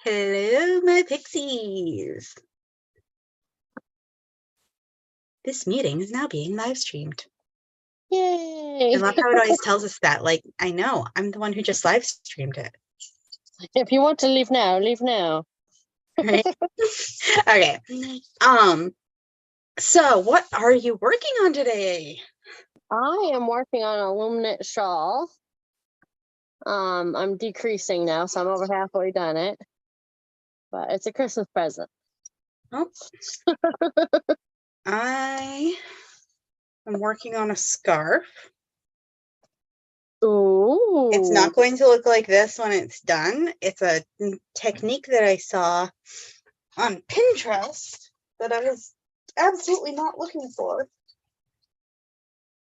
Hello, my pixies. This meeting is now being live streamed. Yay! I love how it always tells us that. Like, I know, I'm the one who just live streamed it. If you want to leave now, leave now. Right? Okay. So what are you working on today? I am working on a Luminate shawl. I'm decreasing now, so I'm over halfway done it. But it's a Christmas present. Oh. I am working on a scarf. Ooh. It's not going to look like this when it's done. It's a technique that I saw on Pinterest that I was absolutely not looking for.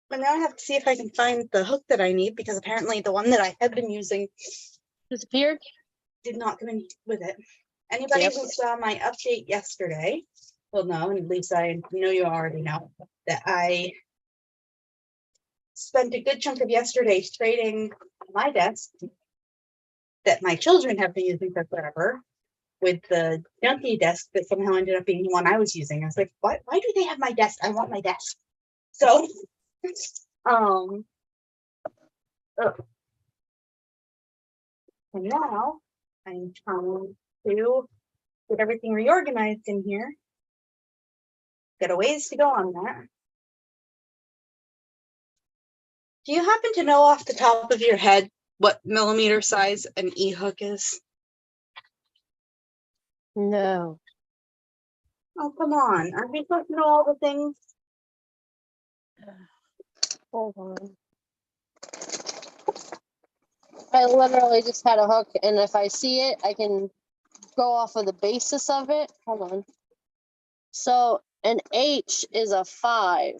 But now I have to see if I can find the hook that I need, because apparently the one that I had been using Disappeared? did not come in with it. Anybody who saw my update yesterday will know, and Lisa, I know you already know, that I spent a good chunk of yesterday trading my desk that my children have been using for forever with the junky desk that somehow ended up being the one I was using. I was like, why do they have my desk? I want my desk. So and now I'm trying to get everything reorganized in here. Got a ways to go on that. Do you happen to know off the top of your head what millimeter size an E-hook is? No. Oh, come on. Aren't we supposed to know all the things? Hold on. I literally just had a hook, and if I see it, I can go off of the basis of it. Hold on. So an H is a 5.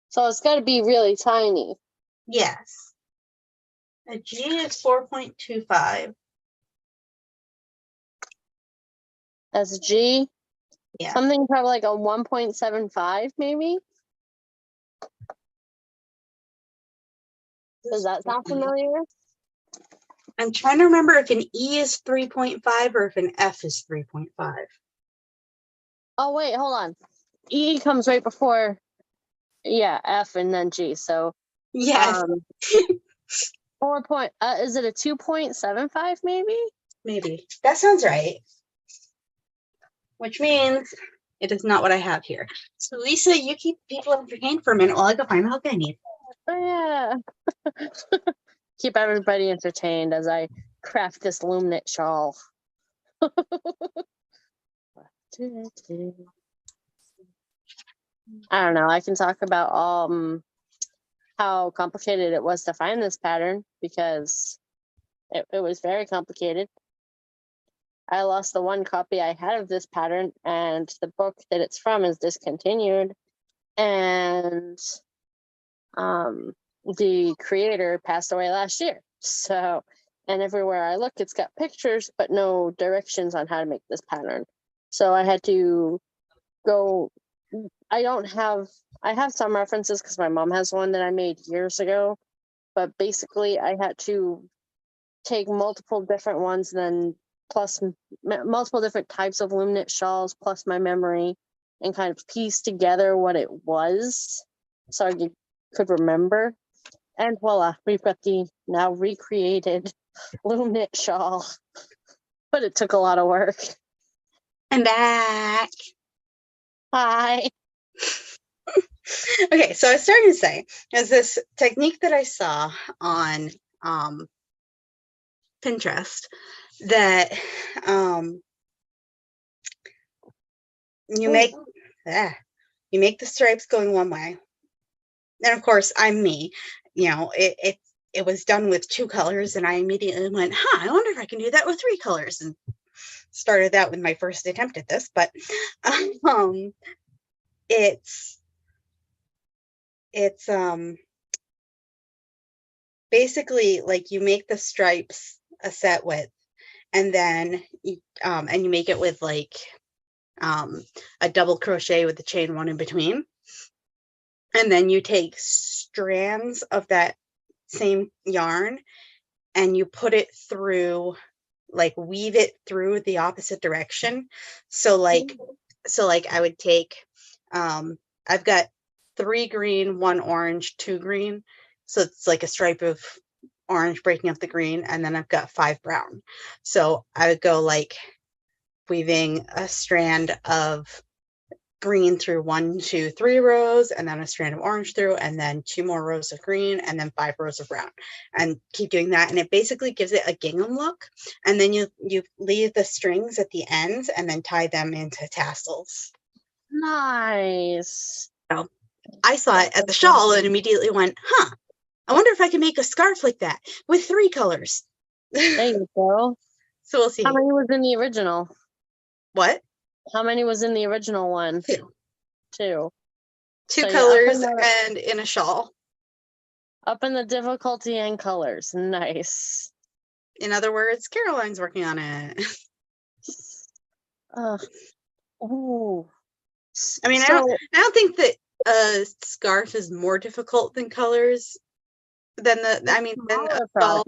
So it's got to be really tiny. Yes. A G is 4.25. That's a G. Yeah. Something probably like a 1.75, maybe. Does that sound familiar? I'm trying to remember if an E is 3.5 or if an F is 3.5. Oh, wait, hold on. E comes right before, yeah, F and then G. So, Yes. 4 point, is it a 2.75 maybe? Maybe. That sounds right. Which means it is not what I have here. So Lisa, you keep people entertained for a minute while I go find the hook I need. Oh, yeah. Keep everybody entertained as I craft this Luminate shawl. I don't know. I can talk about how complicated it was to find this pattern, because it was very complicated. I lost the one copy I had of this pattern, and the book that it's from is discontinued. And the creator passed away last year. So, and everywhere I look, it's got pictures, but no directions on how to make this pattern. So I had to go. I have some references because my mom has one that I made years ago, but basically I had to take multiple different ones, then plus multiple different types of Luminate shawls, plus my memory, and kind of piece together what it was so I could remember. And voila, we've got the now recreated Luminate shawl. But it took a lot of work. I'm back. Hi. Okay, so I was starting to say, there's this technique that I saw on Pinterest that you make the stripes going one way. And of course, I'm me. You know, it was done with 2 colors, and I immediately went, I wonder if I can do that with 3 colors, and started that with my first attempt at this. But it's basically like you make the stripes a set width, and then and you make it with like a double crochet with the chain 1 in between, and then you take strands of that same yarn and you put it through like weave it through the opposite direction. So like I would take, I've got 3 green, 1 orange, 2 green. So it's like a stripe of orange breaking up the green, and then I've got 5 brown. So I would go like weaving a strand of green through 1, 2, 3 rows, and then a strand of orange through, and then 2 more rows of green, and then 5 rows of brown, and keep doing that. And it basically gives it a gingham look. And then you leave the strings at the ends and then tie them into tassels. Nice. So I saw it as a shawl and immediately went, huh, I wonder if I can make a scarf like that with 3 colors. There you go. So we'll see. How many was in the original? What? How many was in the original one? 2. 2. 2 So colors and in a shawl. Up in the difficulty and colors. Nice. In other words, Caroline's working on it. Ooh. I mean, So, I don't think that a scarf is more difficult than colors than the, I mean, than a shawl.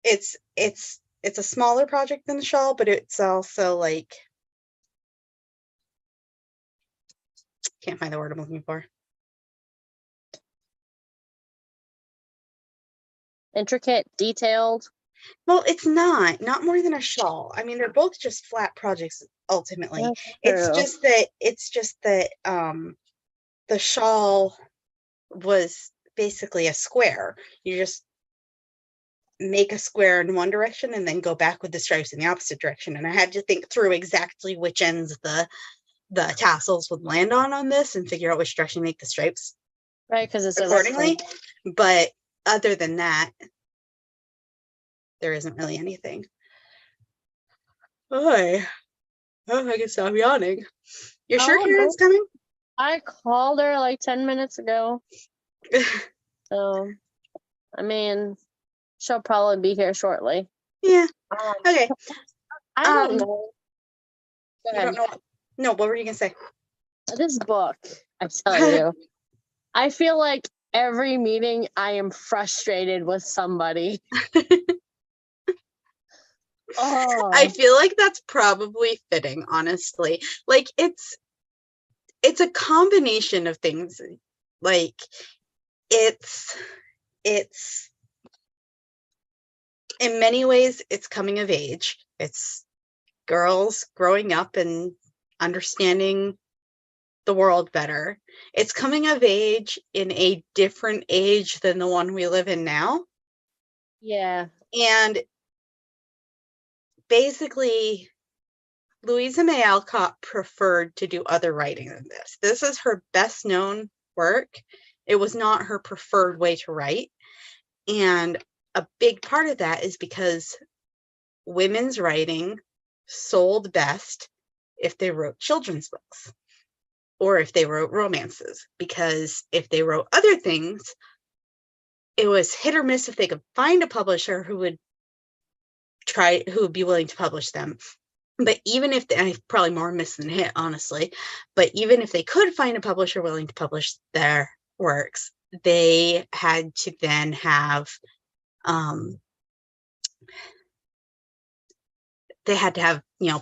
It's a smaller project than the shawl, but it's also like, can't find the word I'm looking for. Intricate, detailed. Well, it's not more than a shawl. I mean, they're both just flat projects ultimately. It's just that the shawl was basically a square. You just make a square in one direction and then go back with the stripes in the opposite direction. And I had to think through exactly which ends the tassels would land on this and figure out which direction to make the stripes. Right, because it's accordingly. But other than that, there isn't really anything. Oh, I can stop yawning. You're sure Karen's coming? I called her like 10 minutes ago. So, I mean, she'll probably be here shortly. Yeah. Okay. I don't know. You don't know. No, what were you gonna say? This book, I tell you. I feel like every meeting I am frustrated with somebody. I feel like that's probably fitting, honestly. Like it's a combination of things. Like it's in many ways it's coming of age. It's girls growing up and understanding the world better. It's coming of age in a different age than the one we live in now. Yeah. And basically, Louisa May Alcott preferred to do other writing than this. This is her best known work. It was not her preferred way to write. And a big part of that is because women's writing sold best if they wrote children's books or if they wrote romances, because if they wrote other things, it was hit or miss if they could find a publisher who would be willing to publish them. But even if probably more miss than hit, honestly, but even if they could find a publisher willing to publish their works, they had to then have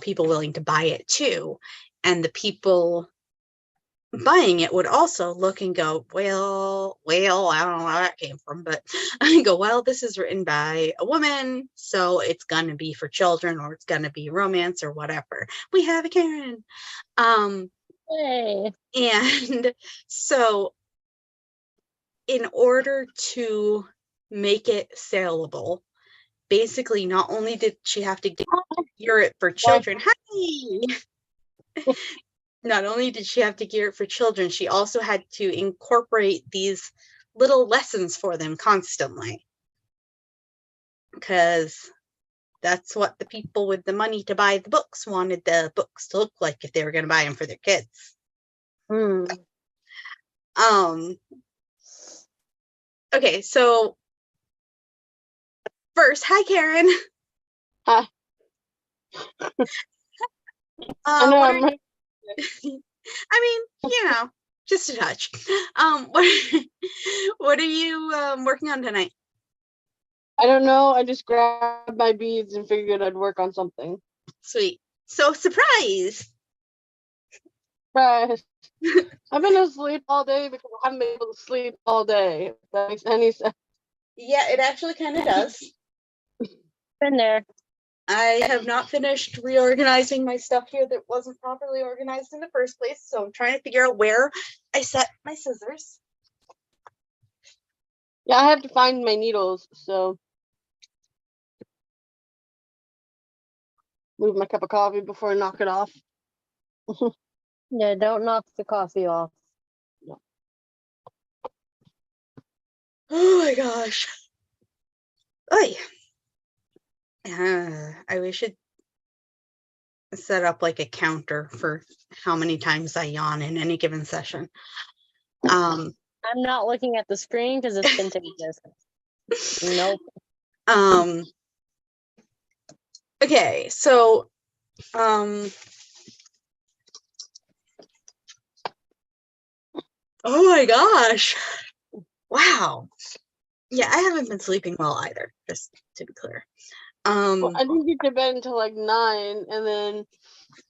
people willing to buy it too. And the people buying it would also look and go, well, I don't know where that came from, but I go, well, this is written by a woman, so it's gonna be for children, or it's gonna be romance or whatever. We have a Karen. Hey. And so in order to make it saleable, basically not only did she have to gear it for children, not only did she have to gear it for children, she also had to incorporate these little lessons for them constantly. Because that's what the people with the money to buy the books wanted the books to look like if they were going to buy them for their kids. Okay, so first, hi Karen. Hi. I mean, just a touch. What are you working on tonight? I don't know. I just grabbed my beads and figured I'd work on something. Sweet. So surprise. But I've been asleep all day because I haven't been able to sleep all day. If that makes any sense. Yeah, it actually kind of does. Been there. I have not finished reorganizing my stuff here that wasn't properly organized in the first place, so I'm trying to figure out where I set my scissors. Yeah, I have to find my needles, so move my cup of coffee before I knock it off. Yeah, don't knock the coffee off. Oh my gosh. Oy. I wish it set up like a counter for how many times I yawn in any given session. I'm not looking at the screen because it's contagious. Nope. Okay, so oh my gosh. Wow. Yeah, I haven't been sleeping well either, just to be clear. Well, I didn't get to bed until like 9, and then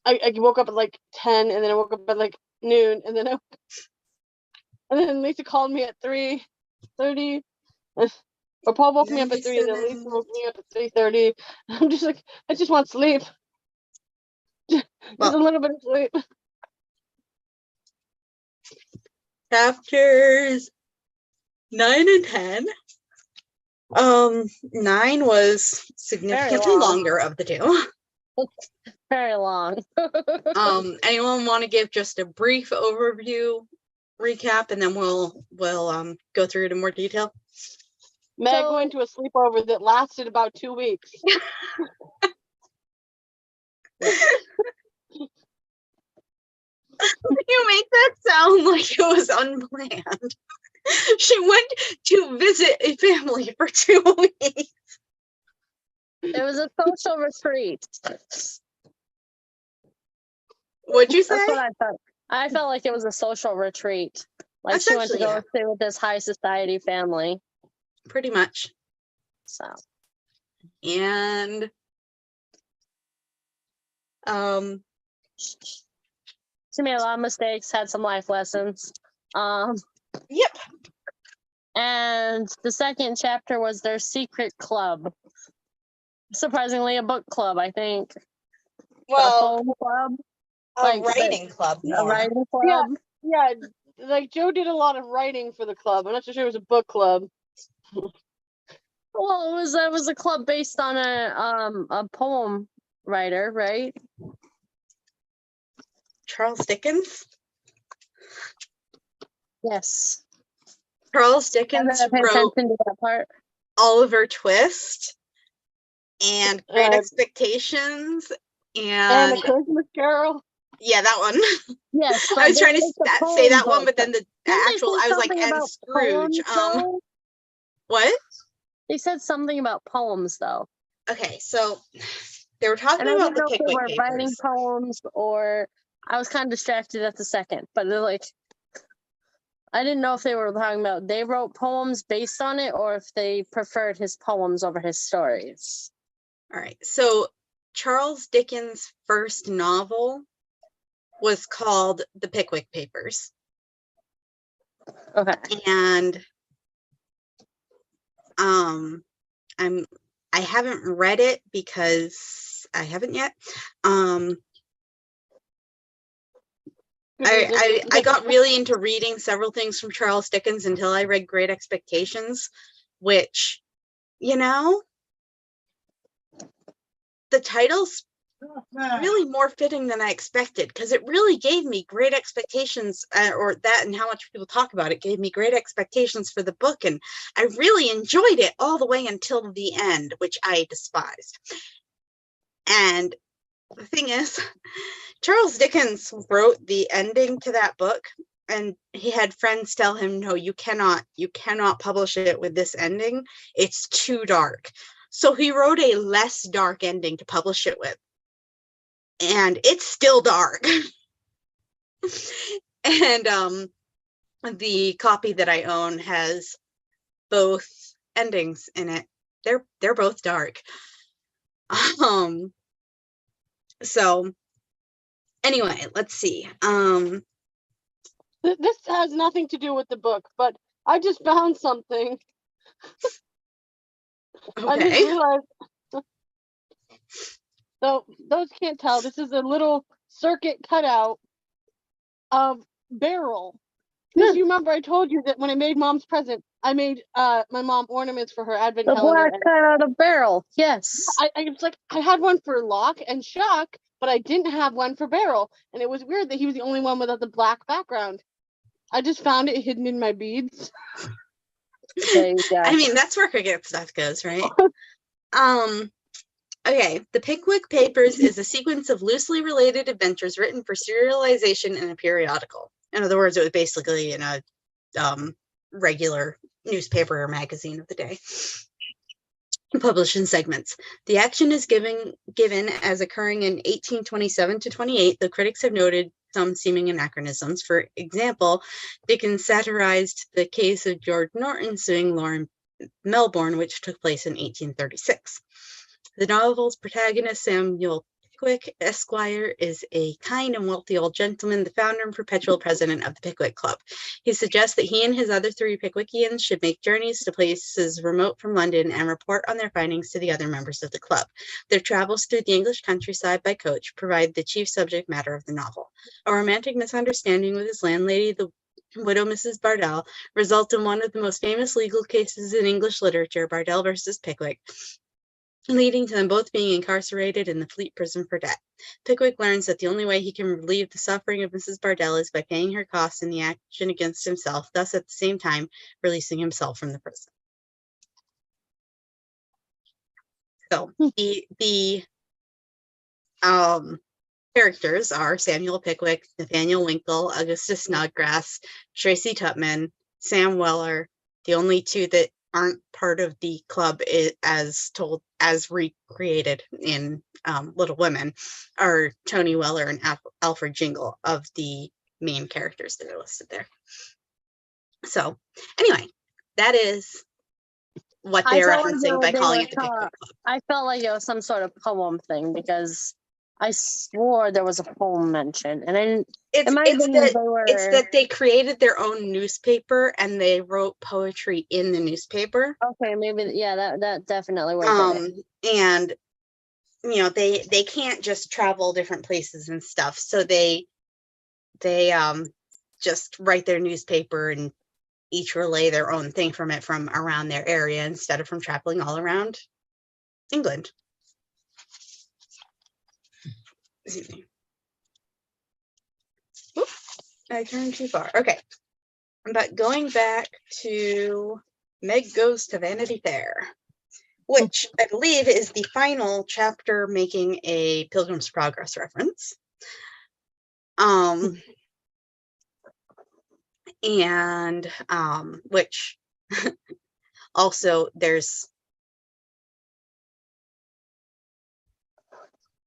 I woke up at like 10, and then I woke up at like noon, and then Lisa called me at 3:30. Or Paul woke me up at 3, and then Lisa woke me up at 3:30. I'm just like, I just want sleep. Just a little bit of sleep. Chapters 9 and 10. 9 was significantly long. longer of the two. Very long. Anyone want to give just a brief overview recap, and then we'll go through it in more detail? Meg went to a sleepover that lasted about 2 weeks. You make that sound like it was unplanned. She went to visit a family for 2 weeks. It was a social retreat. What'd you say? That's what I felt. I felt like it was a social retreat. Like That's she went to actually, go stay with this high society family. Pretty much. So. And she made a lot of mistakes, had some life lessons. Yep. And the second chapter was their secret club. Surprisingly, a book club, I think. Well, a poem club. A writing club. A writing club. Yeah, like Joe did a lot of writing for the club. I'm not so sure it was a book club. Well, it was a club based on a poem writer, right? Charles Dickens. Yes. Charles Dickens wrote that part. Oliver Twist and Great Expectations and A Christmas Carol. Yeah, that one. Yes, I was trying to say that one, but then the actual I was like, and Scrooge. Poems, what? They said something about poems, though. Okay, so they were talking about the Pickwick Papers. Writing poems, or I was kind of distracted at the second, but they're like, I didn't know if they were talking about they wrote poems based on it, or if they preferred his poems over his stories. All right, so Charles Dickens' first novel was called The Pickwick Papers. Okay. And I haven't read it because I haven't yet. I got really into reading several things from Charles Dickens until I read Great Expectations, which, you know, the title's really more fitting than I expected, because it really gave me great expectations, or that and how much people talk about it gave me great expectations for the book, and I really enjoyed it all the way until the end, which I despised. And the thing is, Charles Dickens wrote the ending to that book, and he had friends tell him, no, you cannot publish it with this ending. It's too dark. So he wrote a less dark ending to publish it with. And it's still dark. And the copy that I own has both endings in it. they're both dark. So anyway, let's see. This has nothing to do with the book, but I just found something. I just Okay. realized. So those can't tell. This is a little circuit cutout of Beryl. Because you remember I told you that when I made Mom's present, I made my mom ornaments for her advent The calendar. black cut out of barrel. Yes. I was like, I had one for Locke and Shock, but I didn't have one for Beryl. And it was weird that he was the only one without the black background. I just found it hidden in my beads. There you go. I mean, that's where cricket stuff goes, right? Okay, the Pickwick Papers is a sequence of loosely related adventures written for serialization in a periodical. In other words, it was basically in a regular newspaper or magazine of the day, published in segments. The action is given as occurring in 1827 to 28, though critics have noted some seeming anachronisms. For example, Dickens satirized the case of George Norton suing Lord Melbourne, which took place in 1836. The novel's protagonist, Samuel Pickwick, Esquire, is a kind and wealthy old gentleman, the founder and perpetual president of the Pickwick Club. He suggests that he and his other 3 Pickwickians should make journeys to places remote from London and report on their findings to the other members of the club. Their travels through the English countryside by coach provide the chief subject matter of the novel. A romantic misunderstanding with his landlady, the widow Mrs. Bardell, results in one of the most famous legal cases in English literature, Bardell versus Pickwick, leading to them both being incarcerated in the Fleet prison for debt. Pickwick learns that the only way he can relieve the suffering of Mrs. Bardell is by paying her costs in the action against himself, thus at the same time releasing himself from the prison. So the characters are Samuel Pickwick, Nathaniel Winkle, Augustus Snodgrass, Tracy Tupman, Sam Weller. The only 2 that aren't part of the club as recreated in Little Women are Tony Weller and Alfred Jingle, of the main characters that are listed there. So anyway, that is what they're referencing by calling it the Pickwick Club. I felt like it was some sort of poem thing because I swore there was a poem mentioned, and I didn't. It's that they created their own newspaper and they wrote poetry in the newspaper. Okay, maybe that definitely was and they can't just travel different places and stuff, so they just write their newspaper and each relay their own thing from around their area instead of from traveling all around England. Excuse me. Oops, I turned too far. Okay. But going back to Meg Goes to Vanity Fair, which I believe is the final chapter making a Pilgrim's Progress reference. And which also there's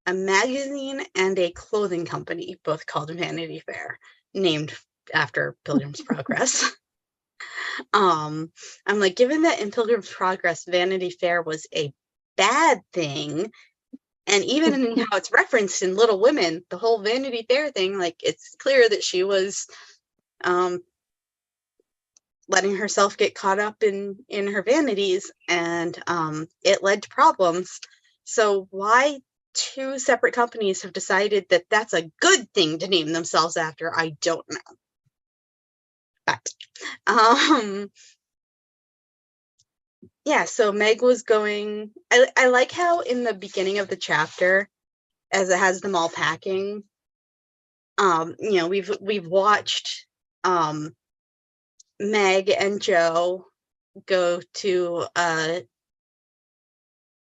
a magazine and a clothing company, both called Vanity Fair, named after Pilgrim's Progress. I'm like, given that in Pilgrim's Progress, Vanity Fair was a bad thing, and even in how it's referenced in Little Women, the whole Vanity Fair thing, like, it's clear that she was letting herself get caught up in her vanities, and it led to problems. So why 2 separate companies have decided that that's a good thing to name themselves after, I don't know. But yeah, so Meg was going, I like how in the beginning of the chapter, as it has them all packing, we've watched Meg and Joe go to a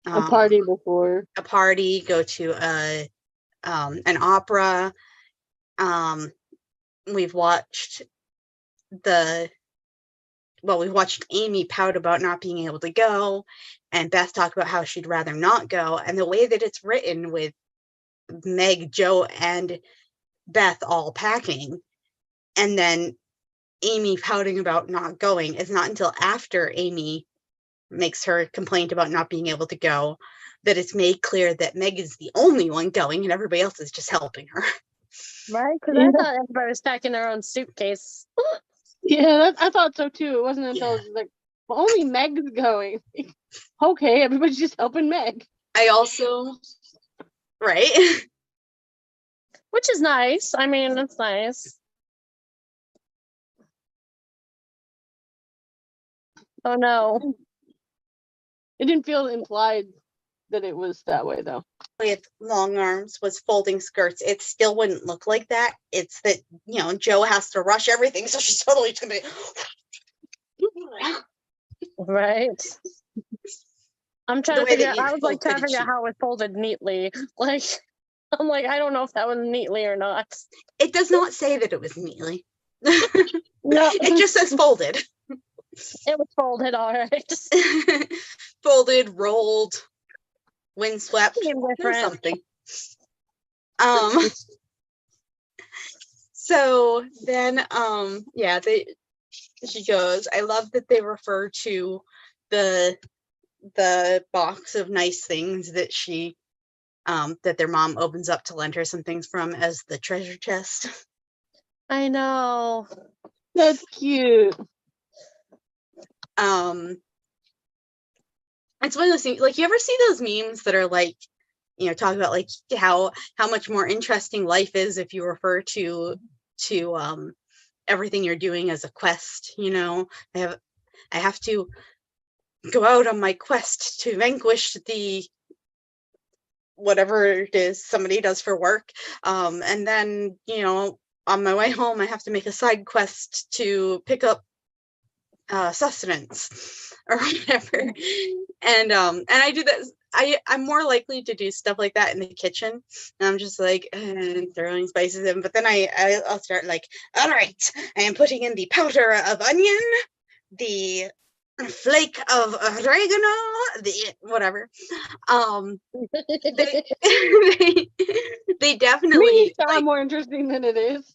party before. A party, go to an opera. We've watched we've watched Amy pout about not being able to go, and Beth talk about how she'd rather not go. And the way that it's written with Meg, Joe, and Beth all packing, and then Amy pouting about not going, is not until after Amy makes her complaint about not being able to go, that it's made clear that Meg is the only one going and everybody else is just helping her. Right? Because Yeah. I thought everybody was packing their own suitcase. Yeah, I thought so too. It wasn't until Yeah. it was like, well, only Meg's going. Okay, everybody's just helping Meg. I also, right? Which is nice. I mean, it's nice. Oh no. It didn't feel implied that it was that way though. With long arms was folding skirts, it still wouldn't look like that. It's that, Joe has to rush everything, so she's totally just gonna be Right. I'm trying The to way that figure. I was like trying to fitted figure out sheet. how it was folded neatly. Like, I'm like, I don't know if that was neatly or not. It does not say that it was neatly. No, It just says folded. it was folded all right. Folded, rolled, windswept, Same different. something. So then, she goes, I love that they refer to the box of nice things that she, that their mom opens up to lend her some things from as the treasure chest. I know. That's cute. It's one of those things, like, you ever see those memes that are like, talk about like how much more interesting life is if you refer to everything you're doing as a quest. I have to go out on my quest to vanquish the whatever it is somebody does for work, and then on my way home I have to make a side quest to pick up sustenance or whatever. And I do that. I'm more likely to do stuff like that in the kitchen, and I'm just like throwing spices in, but then I'll start like, all right, I am putting in the powder of onion, the flake of oregano, the whatever. They Me definitely sound more interesting than it is.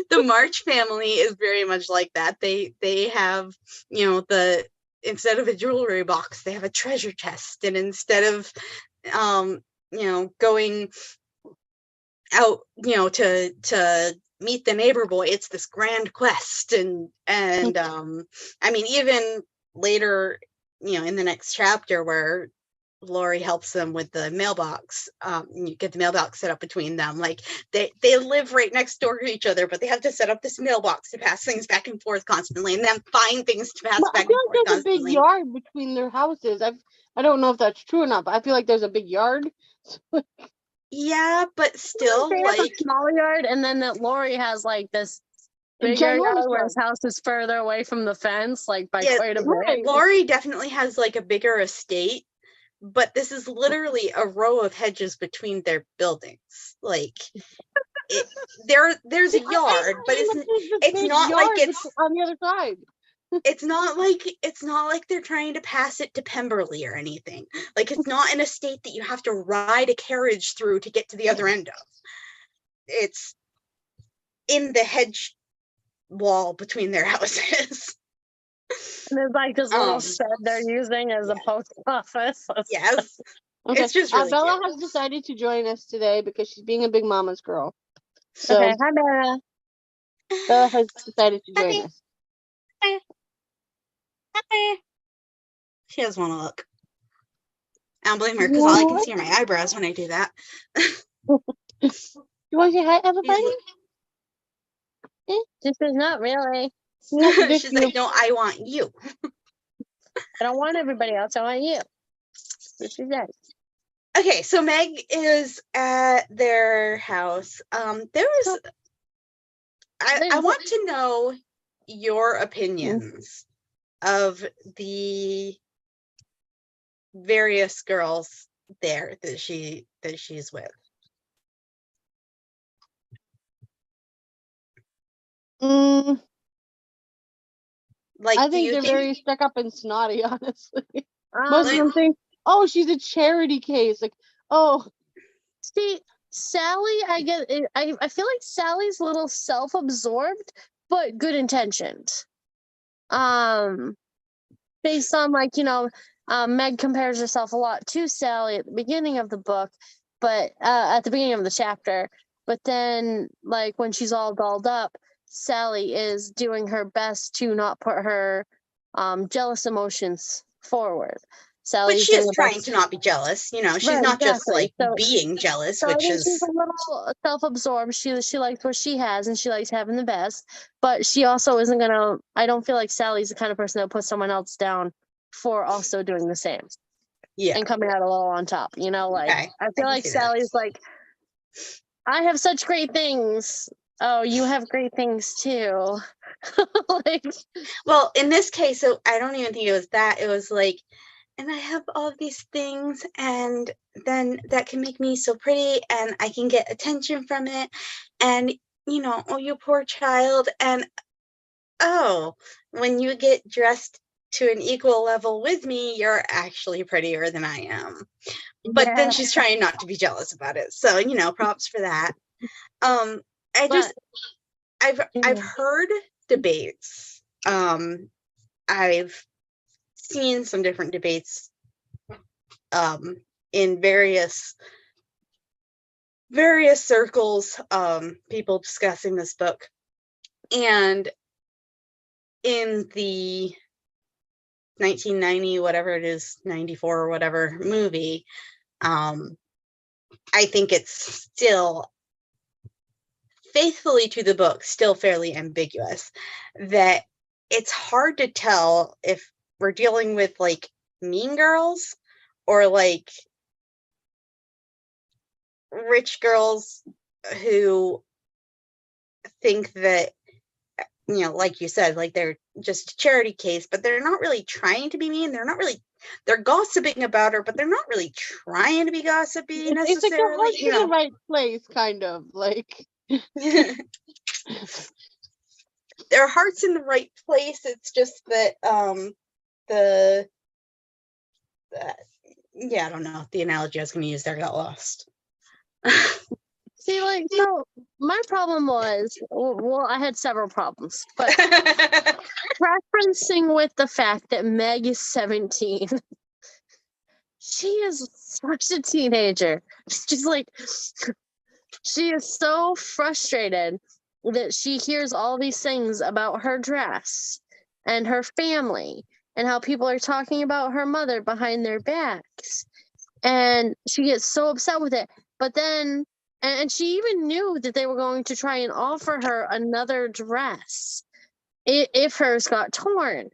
the March family is very much like that. They have, instead of a jewelry box, they have a treasure chest, and instead of going out, to meet the neighbor boy, it's this grand quest. And I mean, even later, in the next chapter where Laurie helps them with the mailbox, you get the mailbox set up between them, like they live right next door to each other, but they have to set up this mailbox to pass things back and forth constantly, and then find things to pass But I back feel and like forth there's a big constantly. yard between their houses. I don't know if that's true or not, but I feel like there's a big yard. Yeah, but still, They have like, a small yard, and then that Lori has like this bigger Ginormous yard where yard. his house is further away from the fence, like by Yeah, quite a bit. Right. Laurie definitely has like a bigger estate, but this is literally a row of hedges between their buildings. Like, there's a yard, but it's not like it's on the other side. it's not like they're trying to pass it to Pemberley or anything. Like, it's not an estate that you have to ride a carriage through to get to the other end of. It's in the hedge wall between their houses. And there's like this little shed they're using as a post office. Yes. Okay. It's just really Bella cute. has decided to join us today because she's being a big mama's girl. So Okay, hi Bella. Bella has decided to join Okay. us. She doesn't want to look. I don't blame her, because all I can see are my eyebrows when I do that. You want to say hi, everybody? This is not really. She's like, no, I want you. I don't want everybody else. I want you. This is it. Okay, so Meg is at their house. I want to know your opinions of the various girls there that she's with. Like, I do think you they're think very stuck up and snotty, honestly. Most Um, of them think, oh, she's a charity case. Like, oh, see, Sally, I get it. I feel like Sally's a little self-absorbed, but good intentioned. based on like, Meg compares herself a lot to Sally at the beginning of the book, but at the beginning of the chapter. But then, like, when she's all dolled up, Sally is doing her best to not put her jealous emotions forward. But Sally's she is doing her trying best. to not be jealous. She's Right, not just exactly. like So- being jealous, So I which think she's is a little self-absorbed. She likes what she has, and she likes having the best. But she also isn't gonna. I don't feel like Sally's the kind of person that puts someone else down for also doing the same yeah. and coming out a little on top. Like Okay, I feel can like see that. Sally's like, I have such great things. Oh, you have great things too. Like, Well, in this case, so I don't even think it was that. It was like, and I have all of these things, and then that can make me so pretty, and I can get attention from it. And, oh, you poor child. And, oh, when you get dressed to an equal level with me, you're actually prettier than I am. But yeah, then she's trying not to be jealous about it. So, props for that. I just, I've heard debates. I've seen some different debates in various circles, people discussing this book. And in the 1990, whatever it is, 94 or whatever movie, I think it's still faithfully to the book, still fairly ambiguous, that it's hard to tell if we're dealing with like mean girls or like rich girls who think that, like you said, like they're just a charity case, but they're not really trying to be mean. They're gossiping about her, but they're not really trying to be gossipy It's like their necessarily. heart's in the right place, kind of like. Their heart's in the right place. It's just that I don't know, the analogy I was going to use there got lost. See, like, so my problem was, well, I had several problems, but referencing with the fact that Meg is 17. She is such a teenager. She's like, she is so frustrated that she hears all these things about her dress and her family and how people are talking about her mother behind their backs. And she gets so upset with it. But then, and she even knew that they were going to try and offer her another dress if hers got torn.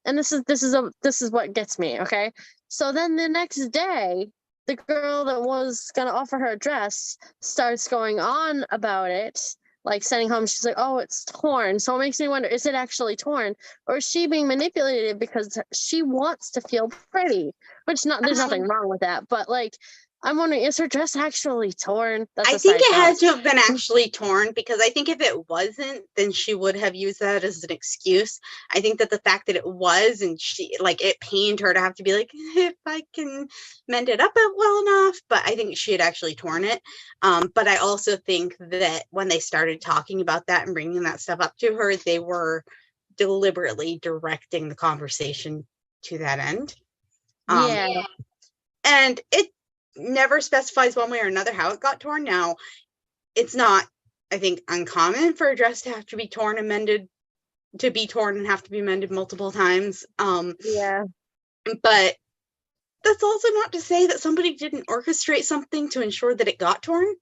And this is what gets me, okay? So then the next day, the girl that was gonna offer her a dress starts going on about it, like sending home. She's like, "Oh, it's torn." So it makes me wonder: is it actually torn, or is she being manipulated because she wants to feel pretty? There's nothing wrong with that, but like, I'm wondering, is her dress actually torn? I think it had to have been actually torn, because I think if it wasn't, then she would have used that as an excuse. I think that the fact that it was, and she, like, it pained her to have to be like, if I can mend it up well enough, but I think she had actually torn it. But I also think that when they started talking about that and bringing that stuff up to her, they were deliberately directing the conversation to that end. Yeah. And it never specifies one way or another how it got torn. Now, it's not, I think, uncommon for a dress to have to be torn and mended, to be torn and have to be mended multiple times. Yeah. But that's also not to say that somebody didn't orchestrate something to ensure that it got torn.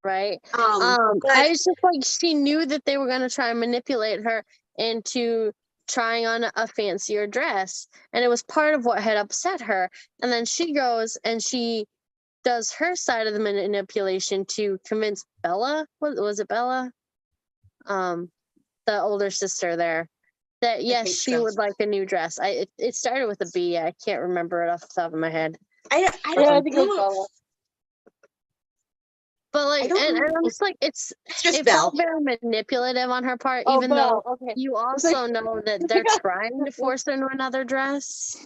Right. But I was just like, she knew that they were going to try and manipulate her into trying on a fancier dress, and it was part of what had upset her. And then she goes and she does her side of the manipulation to convince Bella, was it Bella, the older sister there, that yes, she would like a new dress. It started with a B. I can't remember it off the top of my head. I think it was Bella. But like, and I'm just like, it's just it Belle. felt very manipulative on her part, Oh, even Belle, though okay. you also know that they're trying to force her into another dress.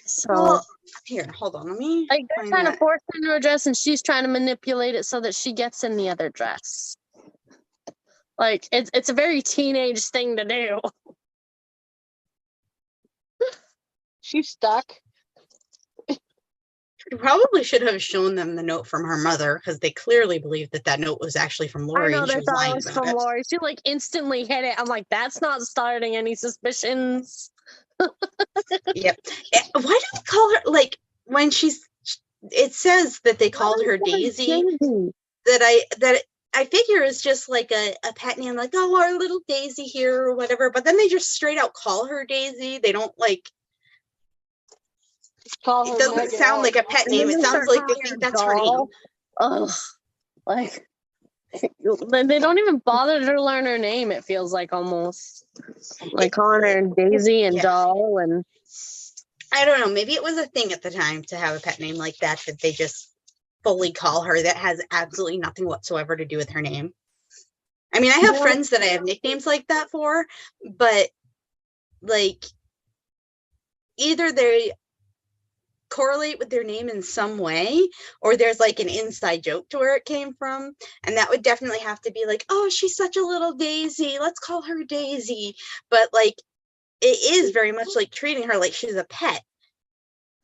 So, Well, here, hold on, let me like, they're find trying to that. force her into a dress, and she's trying to manipulate it so that she gets in the other dress. Like, it's a very teenage thing to do. she's stuck. You probably should have shown them the note from her mother because they clearly believed that that note was actually from I Lori know and she they was thought it lying was about from it. Lori. She like instantly hit it. I'm like, that's not starting any suspicions. Yep. Why do they call her like when it says that they called her Daisy that I figure is just like a pet name, like, oh, our little Daisy here or whatever, but then they just straight out call her Daisy. They don't like Call it her doesn't Megan. sound like a pet And name. then It they sounds start like they calling her think that's her name. doll. Ugh. Like they don't even bother to learn her name, it feels like almost. Like calling her Daisy and Yeah. Doll and I don't know. Maybe it was a thing at the time to have a pet name like that they just fully call her that has absolutely nothing whatsoever to do with her name. I mean, I have friends that I have nicknames like that for, but like either they correlate with their name in some way or there's like an inside joke to where it came from, and that would definitely have to be like, oh, she's such a little Daisy, let's call her Daisy. But like it is very much like treating her like she's a pet.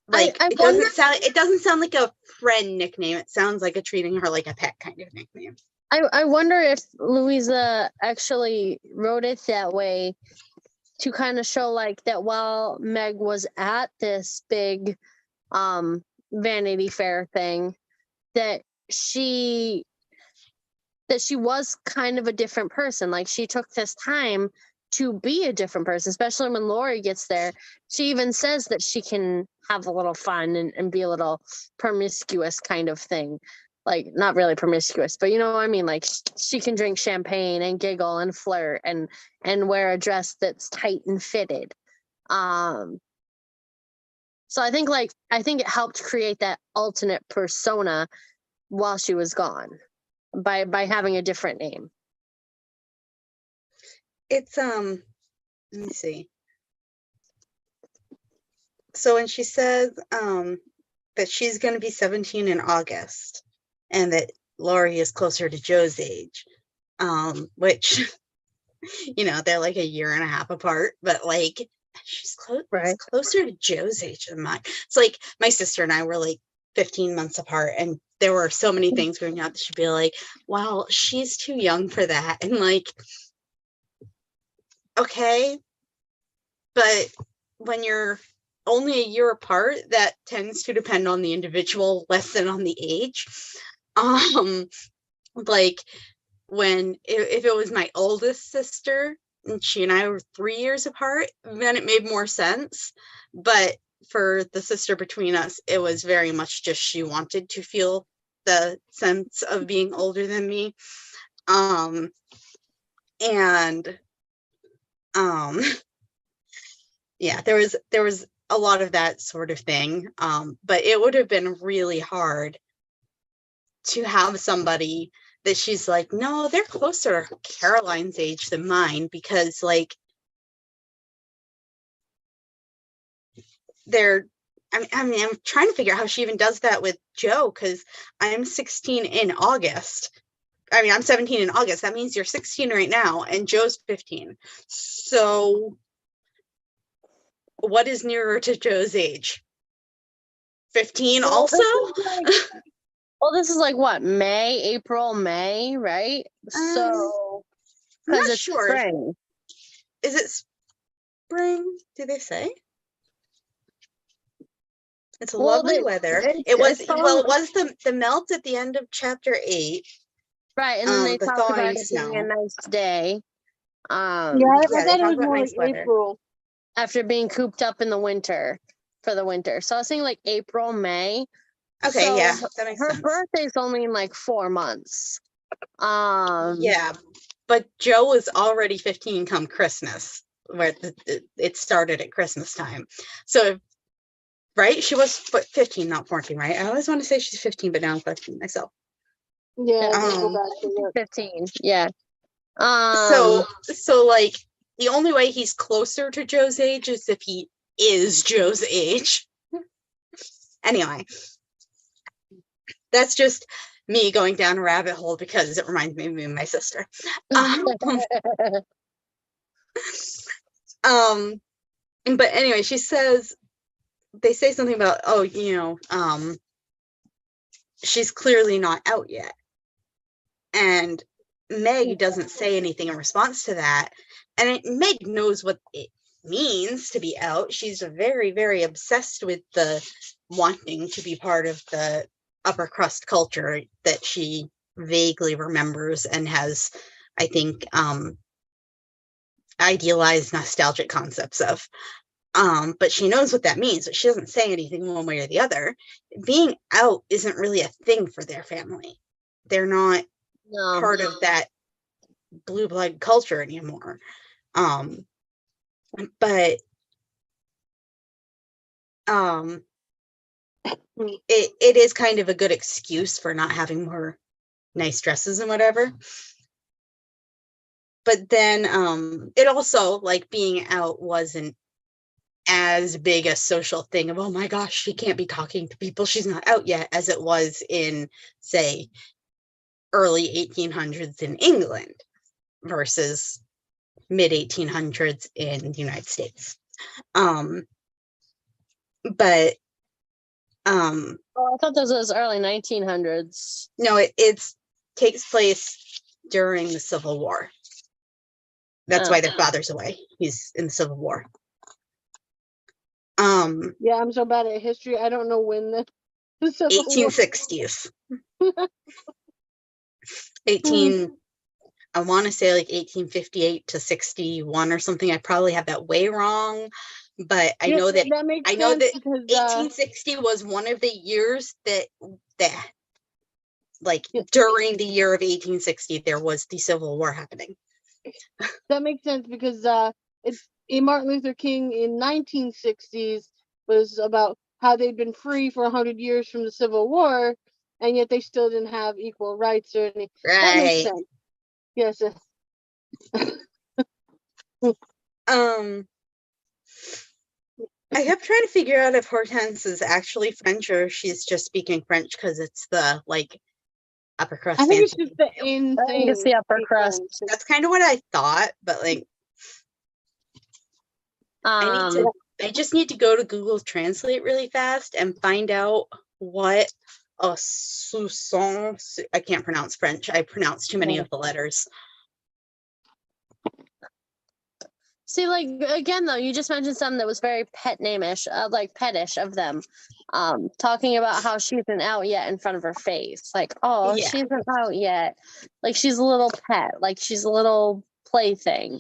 Like I it doesn't sound like a friend nickname. It sounds like a treating her like a pet kind of nickname. I wonder if Louisa actually wrote it that way to kind of show like that while Meg was at this big Vanity Fair thing, that she was kind of a different person. Like she took this time to be a different person, especially when Lori gets there. She even says that she can have a little fun and be a little promiscuous kind of thing. Like not really promiscuous, but you know what I mean? Like she can drink champagne and giggle and flirt and wear a dress that's tight and fitted. So I think it helped create that alternate persona while she was gone by having a different name. It's let me see. So when she says that she's going to be 17 in August and that Lori is closer to Joe's age, which you know, they're like a year and a half apart, but like she's closer to Joe's age than mine. It's like my sister and I were like 15 months apart, and there were so many things growing up that she'd be like, wow, she's too young for that. And like, okay, but when you're only a year apart, that tends to depend on the individual less than on the age. Like when if it was my oldest sister and she and I were 3 years apart, then it made more sense. But for the sister between us, it was very much just she wanted to feel the sense of being older than me. Yeah, there was a lot of that sort of thing. But it would have been really hard to have somebody that she's like, no, they're closer to Caroline's age than mine, because like I mean, I'm trying to figure out how she even does that with Joe, because I'm 16 in August. I mean, I'm 17 in August. That means you're 16 right now, and Joe's 15. So what is nearer to Joe's age? 15 also? Well, this is like what, April, May, right? So I'm because not it's sure. spring. Is it spring? Do they say? It's lovely weather. It was the melt at the end of chapter 8. Right, and then they the talked about thawing it snow. being a nice day. I they thought it talk was about more nice like weather. April. After being cooped up in the winter for the winter. So I was saying like April, May. Okay, so yeah, that makes her sense. birthday's only in like 4 months. Yeah, but Joe was already 15 come Christmas, where it started at Christmas time. So, right? She was 15, not 14, right? I always want to say she's 15, but now I'm questioning myself. Yeah, go back to work. 15, yeah. So like the only way he's closer to Joe's age is if he is Joe's age. Anyway, that's just me going down a rabbit hole because it reminds me of me and my sister. But anyway, she says they say something about, oh, she's clearly not out yet. And Meg doesn't say anything in response to that. And Meg knows what it means to be out. She's very, very obsessed with the wanting to be part of the upper crust culture that she vaguely remembers and has, I think, idealized nostalgic concepts of. But she knows what that means, but she doesn't say anything one way or the other. Being out isn't really a thing for their family. They're not part of that blue blood culture anymore. But it is kind of a good excuse for not having more nice dresses and whatever. But then it also, like, being out wasn't as big a social thing of, oh my gosh, she can't be talking to people, she's not out yet, as it was in, say, early 1800s in England versus mid 1800s in the United States. But Oh, I thought this was early 1900s. no, it takes place during the Civil War. That's why their father's away. He's in the Civil War. Yeah, I'm so bad at history. I don't know when the Civil War- 1860s. 18 I want to say like 1858 to 61 or something. I probably have that way wrong, but I know that makes I know sense that because, 1860 was one of the years that like Yeah. during the year of 1860 there was the Civil War happening. that makes sense because Martin Luther King in 1960s was about how they'd been free for 100 years from the Civil War, and yet they still didn't have equal rights or anything. That makes Right. sense. Yes. I kept trying to figure out if Hortense is actually French or she's just speaking French because it's the like upper crust. I think it's fancy just the thing. in I think it's thing. the upper crust. That's kind of what I thought, but like I just need to go to Google Translate really fast and find out what a soupçon. I can't pronounce French. I pronounce too many of the letters. See, like, again, though, you just mentioned something that was very pet name-ish, like pettish of them, talking about how she isn't out yet in front of her face. Like, oh, Yeah. she isn't out yet. Like, she's a little pet. Like, she's a little plaything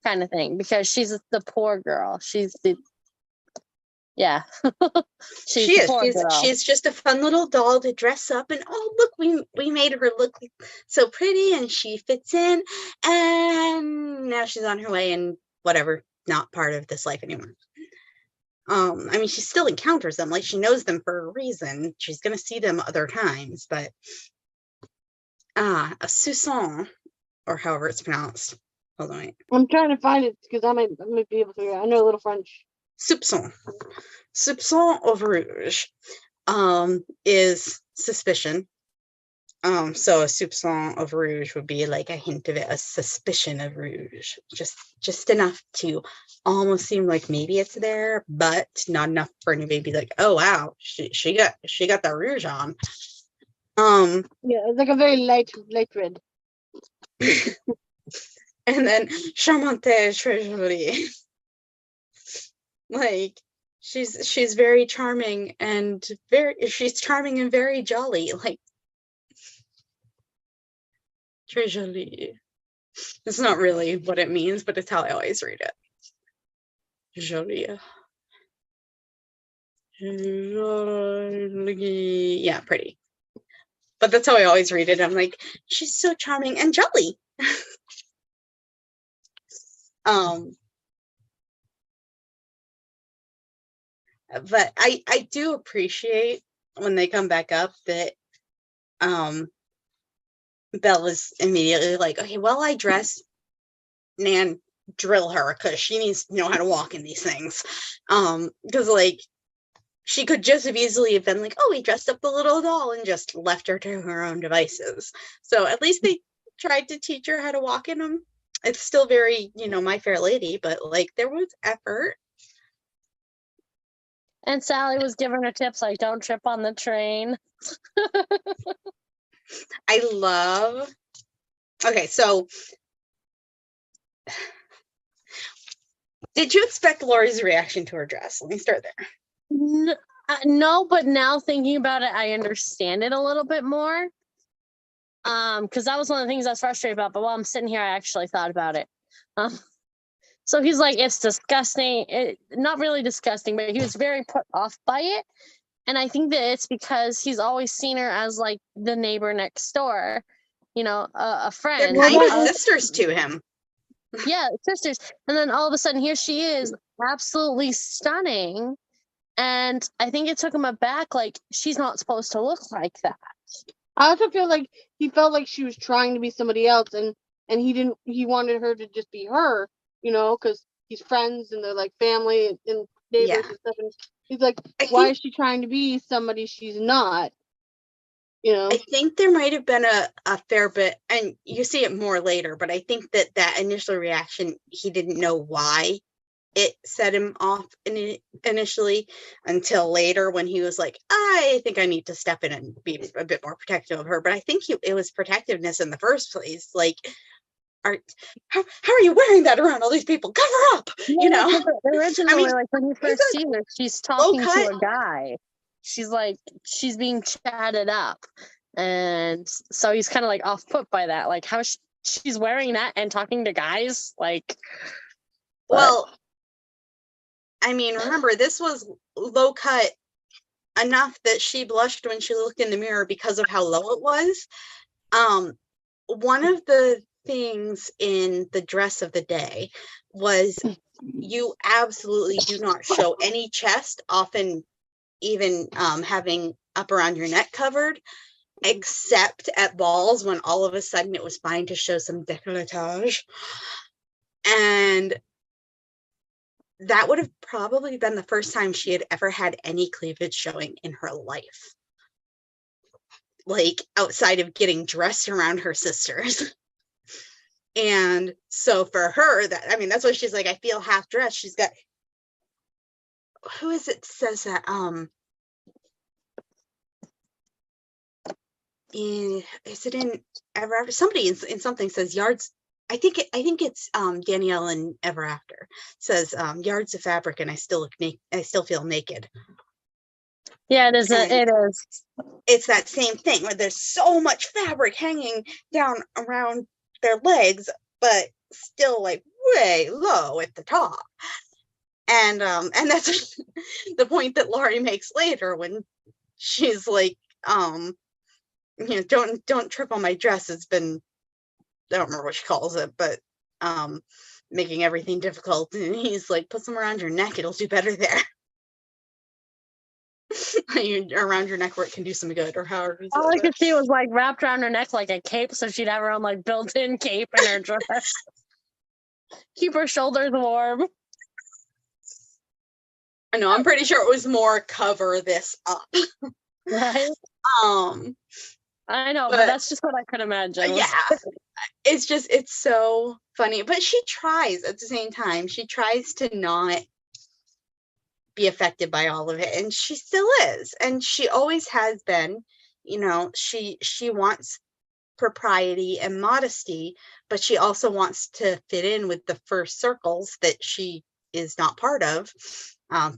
kind of thing because she's the poor girl. She's the, yeah. She is. She's just a fun little doll to dress up and, oh, look, we made her look so pretty and she fits in, and now she's on her way and whatever, not part of this life anymore. I mean, she still encounters them, like she knows them for a reason. She's gonna see them other times, but a soupçon, or however it's pronounced. Hold on, wait. I'm trying to find it because I might be able to figure it out. I know a little French. Soupçon of rouge is suspicion. So a soupçon of rouge would be like a hint of it, a suspicion of rouge, just enough to almost seem like maybe it's there, but not enough for anybody to be like, oh wow, she got the rouge on. Yeah, it's like a very light red. And then charmante, très jolie. Like she's very charming and she's charming and very jolly, like très jolie. It's not really what it means, but it's how I always read it. Jolie. Yeah, pretty. But that's how I always read it. I'm like, she's so charming and jolly. But I do appreciate when they come back up that Bella's immediately like, okay, well, I dress Nan, drill her because she needs to know how to walk in these things. Because like she could just have easily have been like, oh, we dressed up the little doll and just left her to her own devices. So at least they tried to teach her how to walk in them. It's still very, My Fair Lady, but like there was effort. And Sally was giving her tips like, don't trip on the train. I love. Okay, so did you expect Lori's reaction to her dress? Let me start there. No, but now thinking about it, I understand it a little bit more. Because that was one of the things I was frustrated about. But while I'm sitting here, I actually thought about it. So he's like, it's disgusting. Not really disgusting, but he was very put off by it. And I think that it's because he's always seen her as like the neighbor next door, you know, a They're friend. kind of that- sisters to him. Yeah, sisters. And then all of a sudden, here she is, absolutely stunning. And I think it took him aback, like, she's not supposed to look like that. I also feel like he felt like she was trying to be somebody else, and he wanted her to just be her, you know, because he's friends and they're like family and neighbors Yeah. and stuff. And he's like, I why think- is she trying to be somebody she's not? You know, I think there might have been a fair bit, and you see it more later, but I think that initial reaction, he didn't know why it set him off initially until later when he was like, I think I need to step in and be a bit more protective of her. But I think it was protectiveness in the first place. Like, how are you wearing that around all these people? Cover up, you know? Originally, like when you first a see her, she's talking to cut. a guy. She's like, she's being chatted up. And so he's kind of like off put by that. Like, how she's wearing that and talking to guys. Like, but- Well, I mean, remember, this was low cut enough that she blushed when she looked in the mirror because of how low it was. One of the things in the dress of the day was you absolutely do not show any chest, often even having up around your neck covered, except at balls when all of a sudden it was fine to show some décolletage. And that would have probably been the first time she had ever had any cleavage showing in her life. Like, outside of getting dressed around her sisters. And so for her, that's why she's like, I feel half dressed. She's got, who is it says that, is it in Ever After? Somebody in something says yards. I think it's Danielle in Ever After says yards of fabric and I still feel naked. yeah, it is. And It is. it's that same thing where there's so much fabric hanging down around their legs, but still like way low at the top. And that's the point that Laurie makes later when she's like, don't trip on my dress. It's been, I don't remember what she calls it, but making everything difficult. And he's like, put some around your neck, it'll do better there. Around your neck where it can do some good, or however. All I could see was like wrapped around her neck like a cape, so she'd have her own like built-in cape in her dress. Keep her shoulders warm. I know, I'm pretty sure it was more cover this up. Right? I know, but that's just what I could imagine. Yeah. It's so funny. But she tries at the same time. She tries to not be affected by all of it. And she still is. And she always has been. You know, she wants propriety and modesty, but she also wants to fit in with the first circles that she is not part of,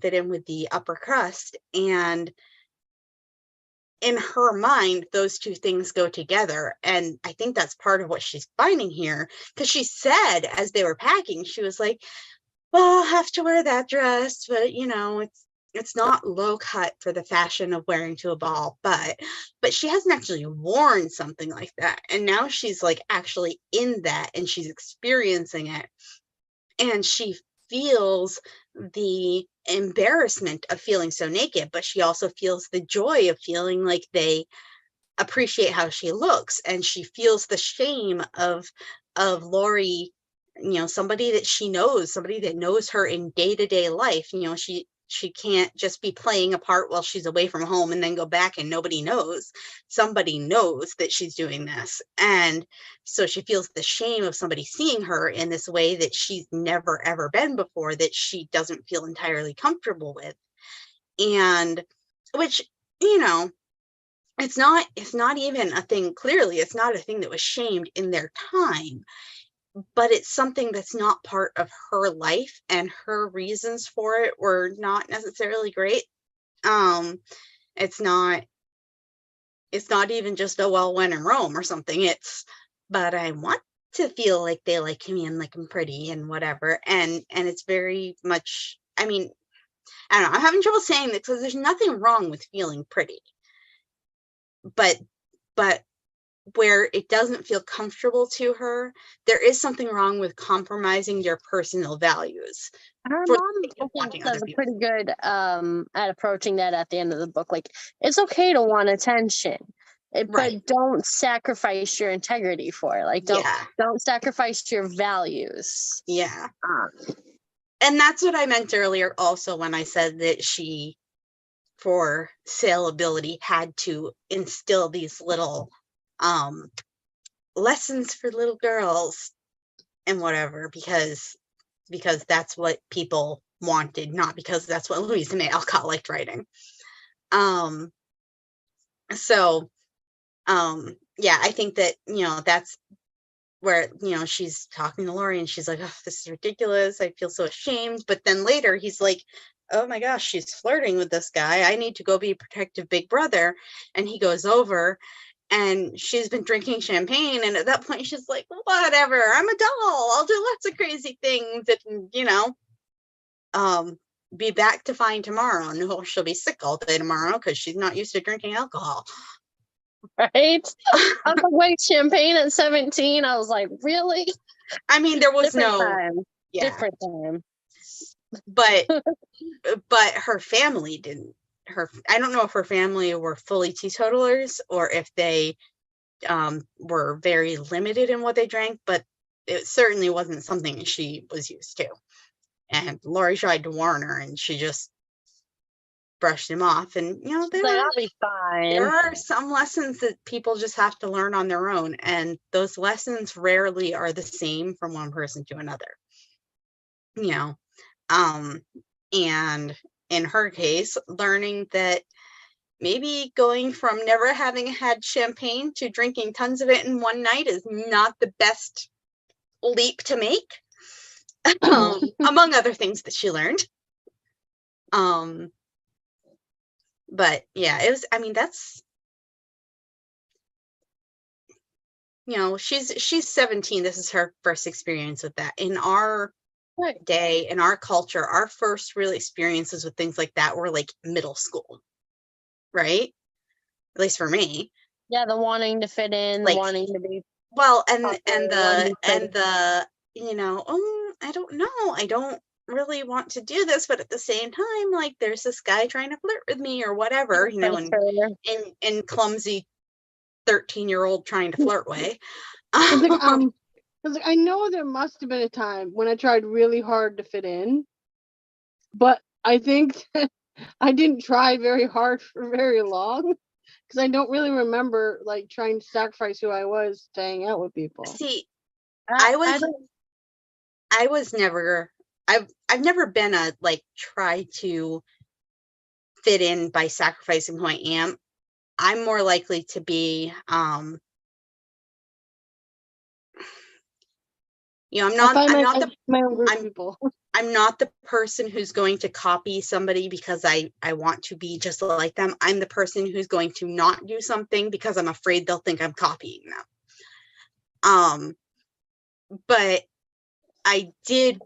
fit in with the upper crust. And in her mind, those two things go together. And I think that's part of what she's finding here, because she said as they were packing, she was like, well, I'll have to wear that dress, but it's not low cut for the fashion of wearing to a ball, but she hasn't actually worn something like that. And now she's like actually in that and she's experiencing it. And she feels the embarrassment of feeling so naked, but she also feels the joy of feeling like they appreciate how she looks. And she feels the shame of Laurie, somebody that she knows, somebody that knows her in day-to-day life. She can't just be playing a part while she's away from home and then go back and nobody knows. Somebody knows that she's doing this. And so she feels the shame of somebody seeing her in this way that she's never, ever been before, that she doesn't feel entirely comfortable with. And which, you know, it's not even a thing, clearly it's not a thing that was shamed in their time, but it's something that's not part of her life, and her reasons for it were not necessarily great. It's not even just, oh well, when in Rome or something. It's, but I want to feel like they like me and like I'm pretty and whatever. And it's very much, I mean, I don't know, I'm having trouble saying this because there's nothing wrong with feeling pretty, but where it doesn't feel comfortable to her, there is something wrong with compromising your personal values Her for the mom, sake I of think, wanting does other a people. pretty good at approaching that at the end of the book. Like, it's okay to want attention, Right. but don't sacrifice your integrity for it. Like, Yeah. don't sacrifice your values. Yeah. And that's what I meant earlier also when I said that she, for saleability, had to instill these little lessons for little girls and whatever, because that's what people wanted, not because that's what Louisa May Alcott liked writing. So yeah, I think that, you know, that's where, you know, she's talking to Laurie and she's like, oh, this is ridiculous, I feel so ashamed. But then later he's like, oh my gosh, she's flirting with this guy, I need to go be a protective big brother. And he goes over and she's been drinking champagne, and at that point she's like, well, whatever, I'm a doll, I'll do lots of crazy things, and, you know, be back to fine tomorrow. No, she'll be sick all day tomorrow because she's not used to drinking alcohol. Right? I was like, wait, champagne at 17? I was like, really? I mean, there was Different no time. yeah, Different time. but her family didn't. I don't know if her family were fully teetotalers or if they were very limited in what they drank, but it certainly wasn't something she was used to. And Laurie tried to warn her, and she just brushed him off. And, you know, She's like, I'll be fine. there are some lessons that people just have to learn on their own, and those lessons rarely are the same from one person to another. You know, and in her case, learning that maybe going from never having had champagne to drinking tons of it in one night is not the best leap to make, among other things that she learned. But yeah, it was, I mean, that's, you know, she's 17. This is her first experience with that. In our day, in our culture, our first real experiences with things like that were like middle school, right? At least for me. Yeah, the wanting to fit in, Like, wanting to be well, popular, and wanting to the you know, oh, I don't know, I don't really want to do this, but at the same time, like, there's this guy trying to flirt with me or whatever, you know, in clumsy 13-year-old trying to flirt way. It's like, I know there must have been a time when I tried really hard to fit in, but I think that I didn't try very hard for very long, because I don't really remember like trying to sacrifice who I was to hang out with people. See, I've never been a like try to fit in by sacrificing who I am. I'm more likely to be you know, I'm not the person who's going to copy somebody because I want to be just like them. I'm the person who's going to not do something because I'm afraid they'll think I'm copying them. But I did,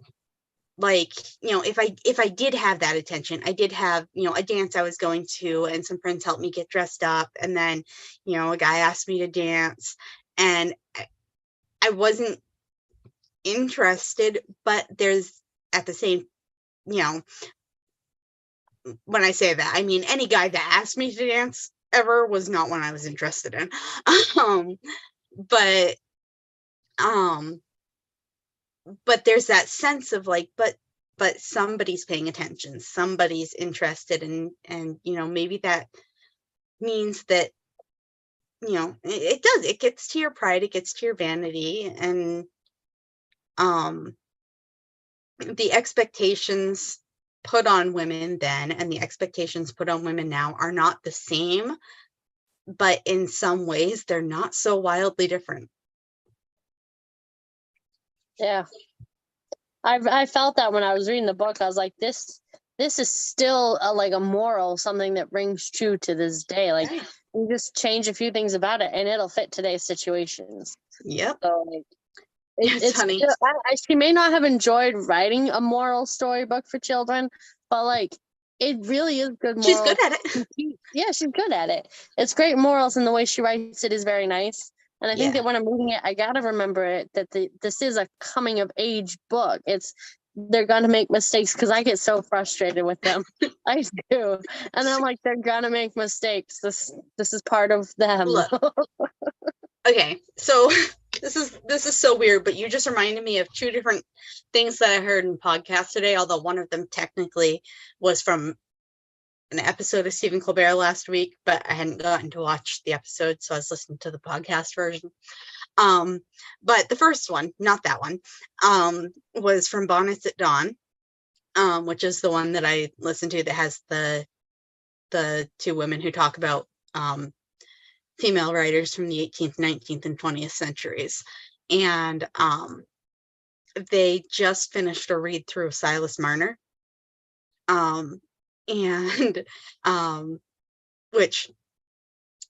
like, you know, if I did have that attention, I did have, you know, a dance I was going to, and some friends helped me get dressed up, and then, you know, a guy asked me to dance, and I wasn't interested, but there's at the same, you know, when I say that, I mean any guy that asked me to dance ever was not one I was interested in. But there's that sense of like, but somebody's paying attention, somebody's interested, and you know, maybe that means that, you know, it gets to your pride, it gets to your vanity, and the expectations put on women then and the expectations put on women now are not the same, but in some ways they're not so wildly different. Yeah. I felt that when I was reading the book. I was like, this is still like a moral, something that rings true to this day. Like, you just change a few things about it and it'll fit today's situations. Yep. So like, It's funny. still, she may not have enjoyed writing a moral storybook for children, but like, it really is good moral. She's good at it. Yeah, she's good at it. It's great morals, and the way she writes it is very nice. And I think that when I'm reading it, I gotta remember it that this is a coming of age book. They're gonna make mistakes, because I get so frustrated with them. I do, and I'm like, they're gonna make mistakes. This is part of them. Look. Okay, so this is so weird, but you just reminded me of two different things that I heard in podcasts today, although one of them technically was from an episode of Stephen Colbert last week, but I hadn't gotten to watch the episode, so I was listening to the podcast version. But the first one, not that one, was from Bonnets at Dawn, which is the one that I listened to that has the two women who talk about female writers from the 18th, 19th, and 20th centuries. And they just finished a read through of Silas Marner. And which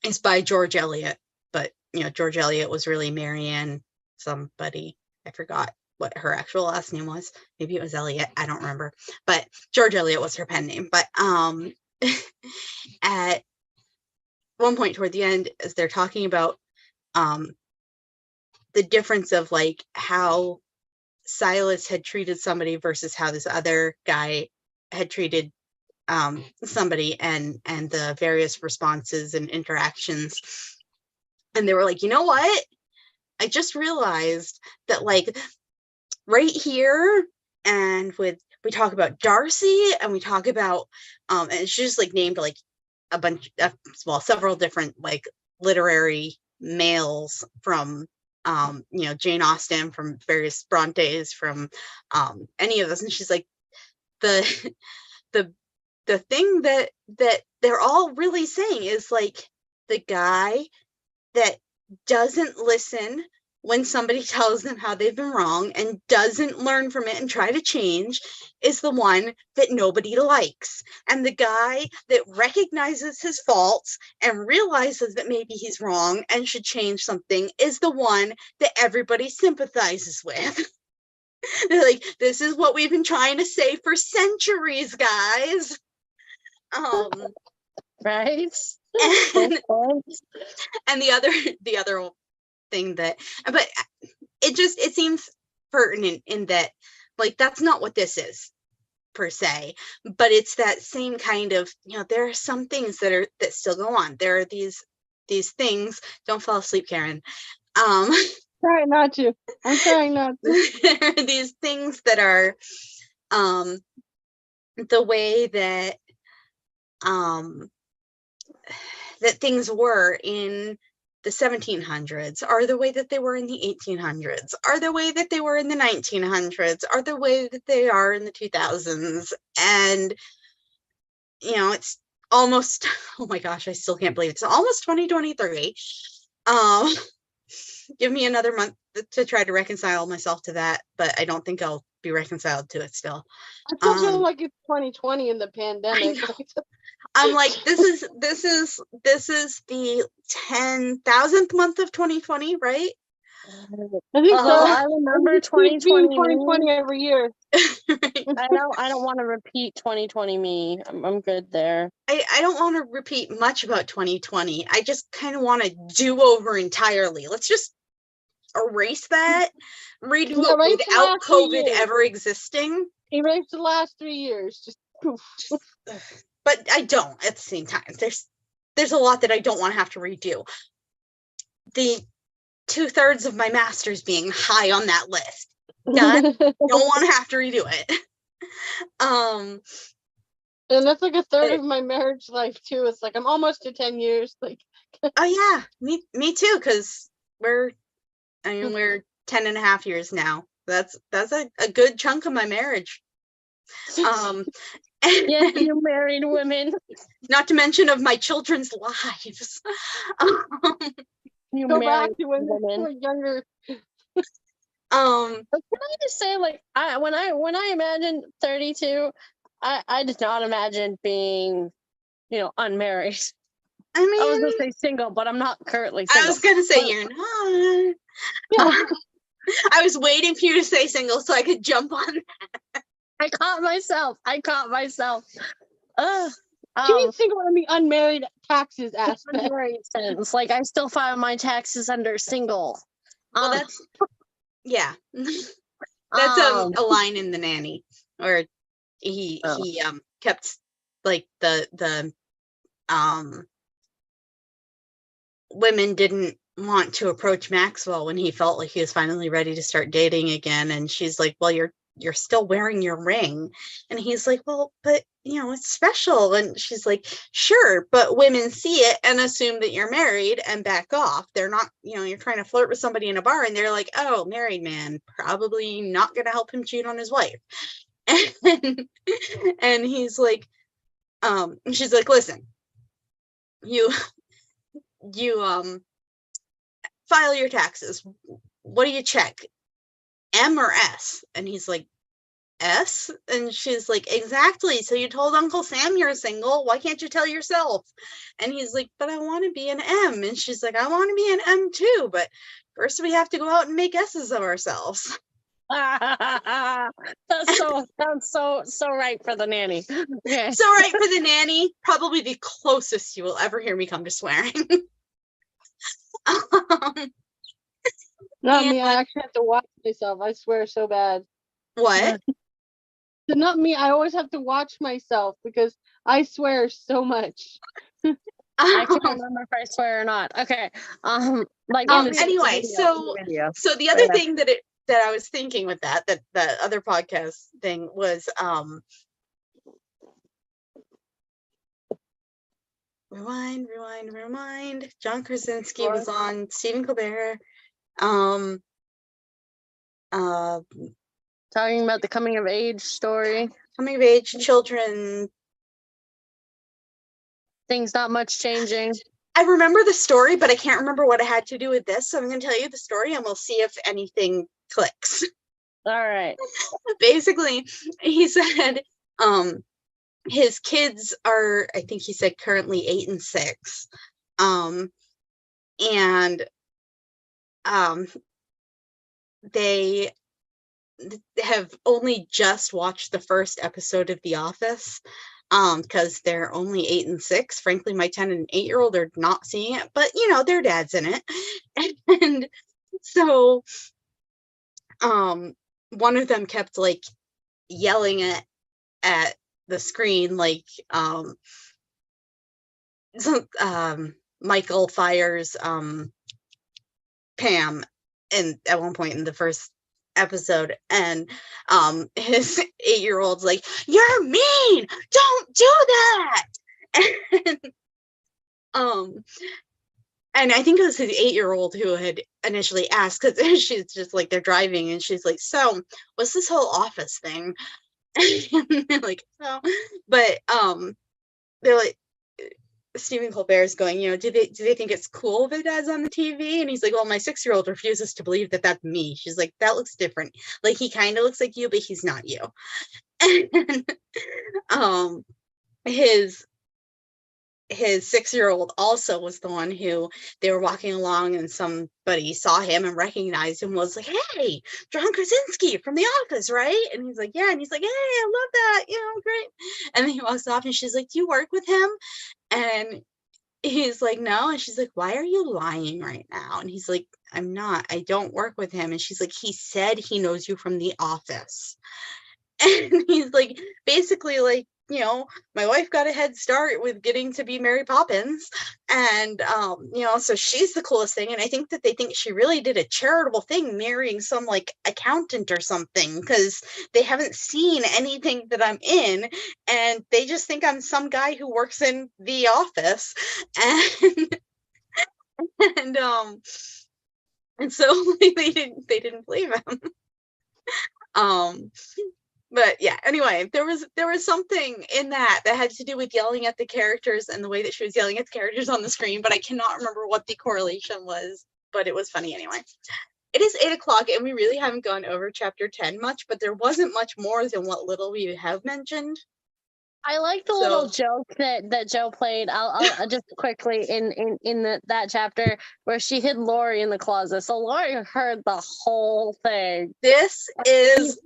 is by George Eliot, but George Eliot was really Marianne somebody. I forgot what her actual last name was. Maybe it was Eliot. I don't remember. But George Eliot was her pen name. But at one point toward the end, as they're talking about the difference of like how Silas had treated somebody versus how this other guy had treated somebody, and the various responses and interactions. And they were like, you know what? I just realized that like right here, and we talk about Darcy, and we talk about and she just like named like a bunch of, well, several different like literary males from Jane Austen, from various Brontes, from any of those. And she's like, the thing that they're all really saying is like, the guy that doesn't listen when somebody tells them how they've been wrong and doesn't learn from it and try to change is the one that nobody likes. And the guy that recognizes his faults and realizes that maybe he's wrong and should change something is the one that everybody sympathizes with. They're like, this is what we've been trying to say for centuries, guys. Right. And the other thing that, but it seems pertinent in that, like, that's not what this is per se, but it's that same kind of, there are some things that still go on. There are these things. Don't fall asleep, Karen. Trying not to. I'm trying not to. There are these things that are the way that that things were in the 1700s, are the way that they were in the 1800s, are the way that they were in the 1900s, are the way that they are in the 2000s. And it's almost, oh my gosh, I still can't believe it's almost 2023. Give me another month to try to reconcile myself to that, but I don't think I'll be reconciled to it still. I still feel like it's 2020 in the pandemic. I'm like, this is the 10,000th month of 2020, right? I think so. I remember 2020 every year. Right. I don't want to repeat 2020 me. I'm good there. I don't want to repeat much about 2020. I just kind of want to do over entirely. Let's just erase that, redo it without COVID ever existing. Erase the last 3 years. Just poof. But I don't at the same time. There's a lot that I don't want to have to redo. The 2/3 of my master's being high on that list. God, don't want to have to redo it. And that's like a third of my marriage life too. It's like I'm almost to 10 years. Like, oh yeah, me too. Because we're 10 and a half years now. That's a good chunk of my marriage. Um, Yeah, you married women. not to mention of my children's lives. Um, You Go married back to when they women. were younger. But can I just say, like, when I imagined 32, I did not imagine being, unmarried. I I was gonna mean, say single, but I'm not currently I single. was gonna say But- you're not. Yeah. I was waiting for you to say single so I could jump on. I caught myself. Ugh. She means single in the unmarried taxes aspect. Unmarried sense. Like, I still file my taxes under single. Well, Um, that's yeah. That's um, a line in The Nanny, or he kept like the women didn't want to approach Maxwell when he felt like he was finally ready to start dating again, and she's like, well, you're still wearing your ring, and he's like, well, but it's special, and she's like, sure, but women see it and assume that you're married and back off. They're not, you're trying to flirt with somebody in a bar and they're like, oh, married man, probably not gonna help him cheat on his wife. And he's like, she's like, listen, you file your taxes. What do you check, M or S? And he's like, S? And she's like, exactly. So you told Uncle Sam you're single. Why can't you tell yourself? And he's like, but I want to be an M. And she's like, I want to be an M too, but first we have to go out and make S's of ourselves. that's so right for The Nanny. Okay. So right for The Nanny, probably the closest you will ever hear me come to swearing. Not me. I actually have to watch myself. I swear so bad. What? So not me. I always have to watch myself because I swear so much. I can't remember if I swear or not. Okay. Anyway, so the other thing that I was thinking with that the other podcast thing was rewind. John Krasinski was on Stephen Colbert. Talking about the coming of age story. Coming of age, children. Things not much changing. I remember the story, but I can't remember what it had to do with this. So I'm going to tell you the story and we'll see if anything clicks. All right. Basically, he said his kids are, I think he said, currently 8 and 6. And they have only just watched the first episode of The Office. Because they're only 8 and 6. Frankly, my 10 and 8-year-old are not seeing it, but their dad's in it. And so one of them kept like yelling at the screen, like Michael fires Pam and at one point in the first episode, and his 8-year-old's like, you're mean, don't do that. And I think it was his 8-year-old who had initially asked, because she's just like, they're driving and she's like, so what's this whole Office thing? And they're like, oh, but they're like, Stephen Colbert's going, do they think it's cool that Dad's on the TV? And he's like, well, my 6-year-old refuses to believe that that's me. She's like, that looks different. Like, he kind of looks like you, but he's not you. And his 6-year-old also was the one who they were walking along and somebody saw him and recognized him, was like, hey, John Krasinski from The Office, right? And he's like, yeah. And he's like, hey, I love that, great. And then he walks off and she's like, do you work with him? And he's like, no. And she's like, why are you lying right now? And he's like, I'm not, I don't work with him. And she's like, he said he knows you from The Office. And he's like, basically like, my wife got a head start with getting to be Mary Poppins. And, so she's the coolest thing. And I think that they think she really did a charitable thing marrying some like accountant or something, because they haven't seen anything that I'm in. And they just think I'm some guy who works in The Office. And so they didn't believe him. But yeah, anyway, there was something in that had to do with yelling at the characters and the way that she was yelling at the characters on the screen, but I cannot remember what the correlation was, but it was funny anyway. It is 8 o'clock and we really haven't gone over chapter 10 much, but there wasn't much more than what little we have mentioned. I like the little joke that Joe played. I'll just quickly in that chapter where she hid Lori in the closet. So Lori heard the whole thing. This is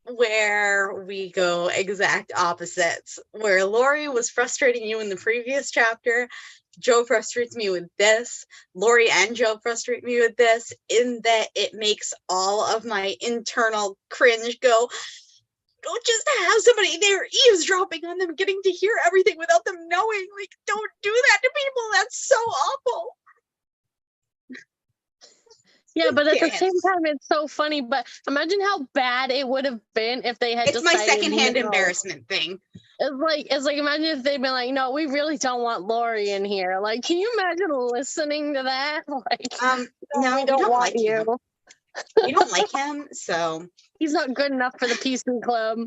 where we go exact opposites. Where Lori was frustrating you in the previous chapter, Joe frustrates me with this. Lori and Joe frustrate me with this, in that it makes all of my internal cringe go, don't just have somebody there eavesdropping on them, getting to hear everything without them knowing. Like, don't do that to people. That's so awful. Yeah, but at the same time, it's so funny. But imagine how bad it would have been if they had. It's my secondhand embarrassment thing. It's like imagine if they'd been like, no, we really don't want Lori in here. Like, can you imagine listening to that? Like, no, we don't want like you. Him. We don't like him, so he's not good enough for the PC Club.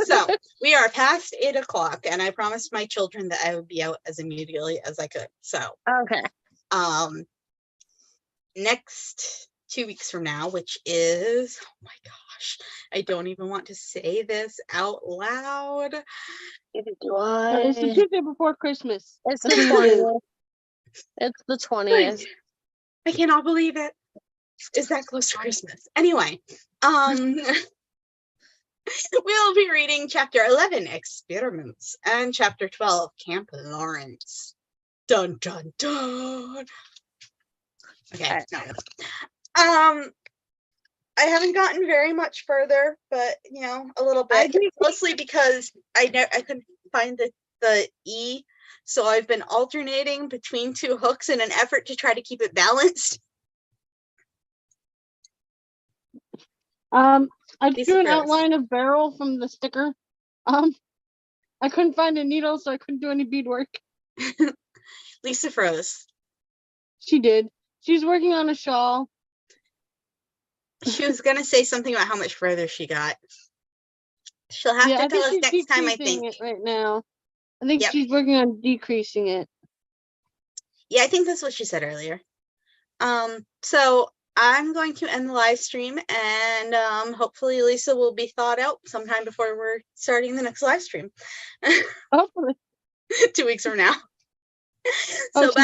So we are past 8 o'clock, and I promised my children that I would be out as immediately as I could. So okay. Next 2 weeks from now, which is, oh my gosh, I don't even want to say this out loud. It's the Tuesday before Christmas. It's the 20th. It's the 20th. I cannot believe it. Is that close to Christmas? Anyway, we'll be reading chapter 11, Experiments, and chapter 12, Camp Lawrence. Dun dun dun. Okay. No. I haven't gotten very much further, but you know, a little bit. Mostly because I couldn't find the E, so I've been alternating between 2 hooks in an effort to try to keep it balanced. I drew an outline of Beryl from the sticker. I couldn't find a needle, so I couldn't do any beadwork. Lisa froze. She did. She's working on a shawl. She was gonna say something about how much further she got. She'll have to tell us next time, I think. It right now. I think she's working on decreasing it. Yeah, I think that's what she said earlier. So I'm going to end the live stream, and hopefully Lisa will be thawed out sometime before we're starting the next live stream. Hopefully. 2 weeks from now. So bye.